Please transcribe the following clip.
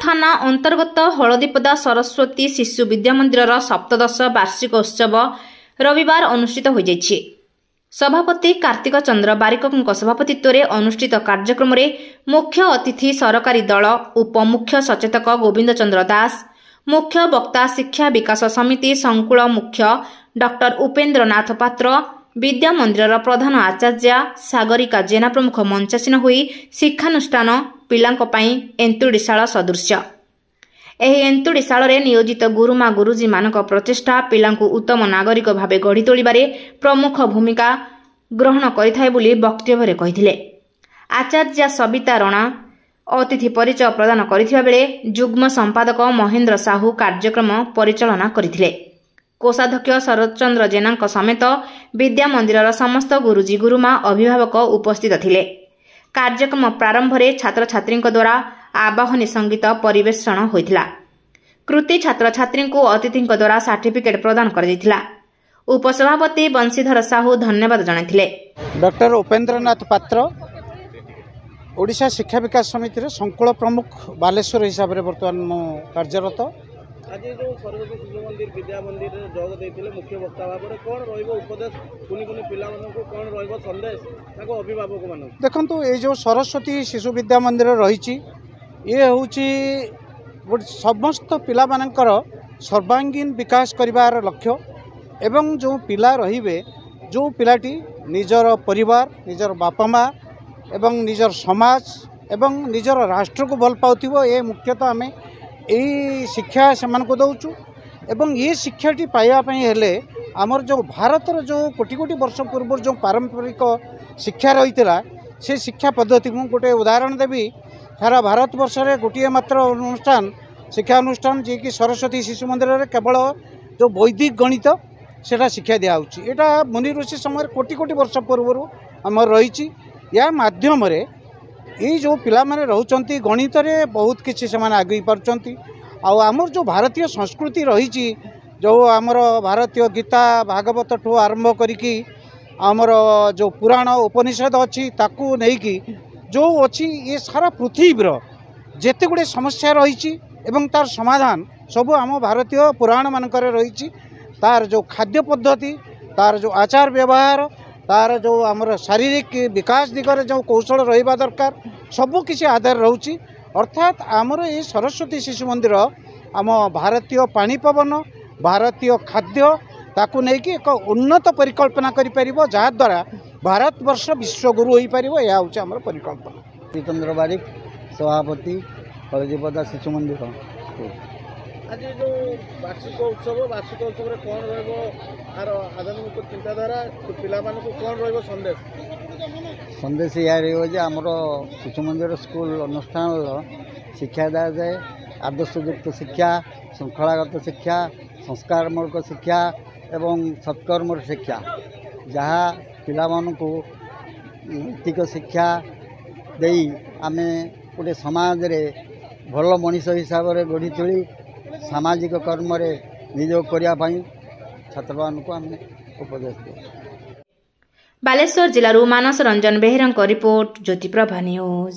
थाना अंतर्गत हलदीपदा सरस्वती शिशु विद्या मंदिर सप्तदश वार्षिक उत्सव रविवार अनुष्ठित हो जाइछि। सभापति कार्तिक चंद्र बारिकों सभापतित्व में अनुष्ठित कार्यक्रम में मुख्य अतिथि सरकारी दल उपमुख्य सचेतक गोविंद चंद्र दास, मुख्य वक्ता शिक्षा विकास समिति संकुल मुख्य डॉक्टर उपेन्द्र नाथ पात्र, विद्या मंदिर प्रधान आचार्य सागरिका जेना प्रमुख मंचासीन होई शिक्षानुष्ठान पिलांक पई एंतुड़ीशाला सदृश्य। एही एंतुड़ीशाल रे नियोजित गुरुमा गुरुजी मानक प्रचेष्टा पिलांकु उत्तम नागरिक भावे गढ़ी तोलिबारे प्रमुख भूमिका ग्रहण करिथाय बोली वक्तव्य कहिथिले। आचार्य सविता राणा अतिथि परिचय प्रदान करिथिबा बेले जुग्म संपादक महेंद्र साहू कार्यक्रम परिचालना करिथिले। कोषाध्यक्ष शरदचंद्र जेना समेत विद्या मंदिर समस्त गुरुजी गुरुमा अभिभावक उपस्थित थिले। कार्यक्रम प्रारंभ में छात्र छात्री द्वारा आवाहनी संगीत परिवेषण होइथिला। कृति छात्र छात्री को अतिथि द्वारा सर्टिफिकेट प्रदान कर दिथिला। उपसभापति बंशीधर साहू धन्यवाद जणाइथिले। डॉक्टर उपेन्द्र नाथ पात्र ओडिशा शिक्षा विकास समिति संकुल प्रमुख बालेश्वर हिसाब से बर्तमान मु कार्यरत। आज जो सरस्वती शिशु मंदिर विद्या मंदिर जोग देते मुख्य वक्ता भाव में कौन उपदेश कुनी कुनी पिला कौन संदेश अभिभावक मान देखु ये जो सरस्वती शिशु विद्या मंदिर रही ये हूँ गोटे समस्त पिला मानकर सर्वांगीन विकास करिवार लक्ष्य एवं जो पिला रहिबे जो पिलाटी निजर परिवार निजर बापा माँ एवं निजर समाज एवं निजर राष्ट्र को भल पाउथिबो ये मुख्यतः आम यही शिक्षा से दौचु एवं ये शिक्षाटी पाइबापी हेले आमर जो भारतर जो कोटि कोटि वर्ष पूर्व जो पारंपरिक शिक्षा रही से शिक्षा पद्धति को गोटे उदाहरण देवी। सारा भारत वर्ष में गोटे मात्र अनुष्ठान शिक्षा अनुष्ठान जी कि सरस्वती शिशु मंदिर में केवल जो वैदिक गणित सेटा शिक्षा दिखाऊँगी। यहाँ मुनि ऋषि समय कोटि कोटि वर्ष पूर्व आम रही या माध्यम ये जो पिला माने रहउचंती गणित रे बहुत किसी से आगे पार्चंती। आमर जो भारतीय संस्कृति रही जो आमर भारतीय गीता भागवत ठू आरंभ करिकी आमर जो पुराण उपनिषद अच्छी ताकू नहीं जो अच्छी ये सारा पृथ्वीर जेते गुड़े समस्या रही तार समाधान सब आम भारतीय पुराण मानक रही। तार जो खाद्य पद्धति तार जो आचार व्यवहार तार जो आमर शारीरिक विकास दिगरे जो कौशल रहिबा दरकार सबु किसी आधार रहउची। अर्थात आमर ये सरस्वती शिशु मंदिर आम भारतीय पानी पवन भारतीय खाद्य ताकू नेकी एक उन्नत परिकल्पना करि परिबो जहा द्वारा भारत वर्ष विश्वगुरु होई परिबो। या होची आमर परिकल्पना। चंद्र बारिक सभापति हलदीपदा शिशु मंदिर। आज जो वार्षिक उत्सव में कौन रर आधुनिक चिंताधारा पिला कौन रंदेश संदेश या आमर शिशु मंदिर स्कूल अनुष्ठान शिक्षा दी जाए आदर्शयुक्त शिक्षा श्रृंखलागत शिक्षा संस्कारमूलक शिक्षा एवं सत्कर्म शिक्षा जहाँ पिला नैतिक शिक्षा दे आमे गोटे समाज रे भल मनीष हिसाब से गढ़ी तोली सामाजिक कर्म रे नियोग करने छात्र को आम उपदेश दे। बालेश्वर जिलूर मानस रंजन बेहेरा रिपोर्ट ज्योतिप्रभा न्यूज।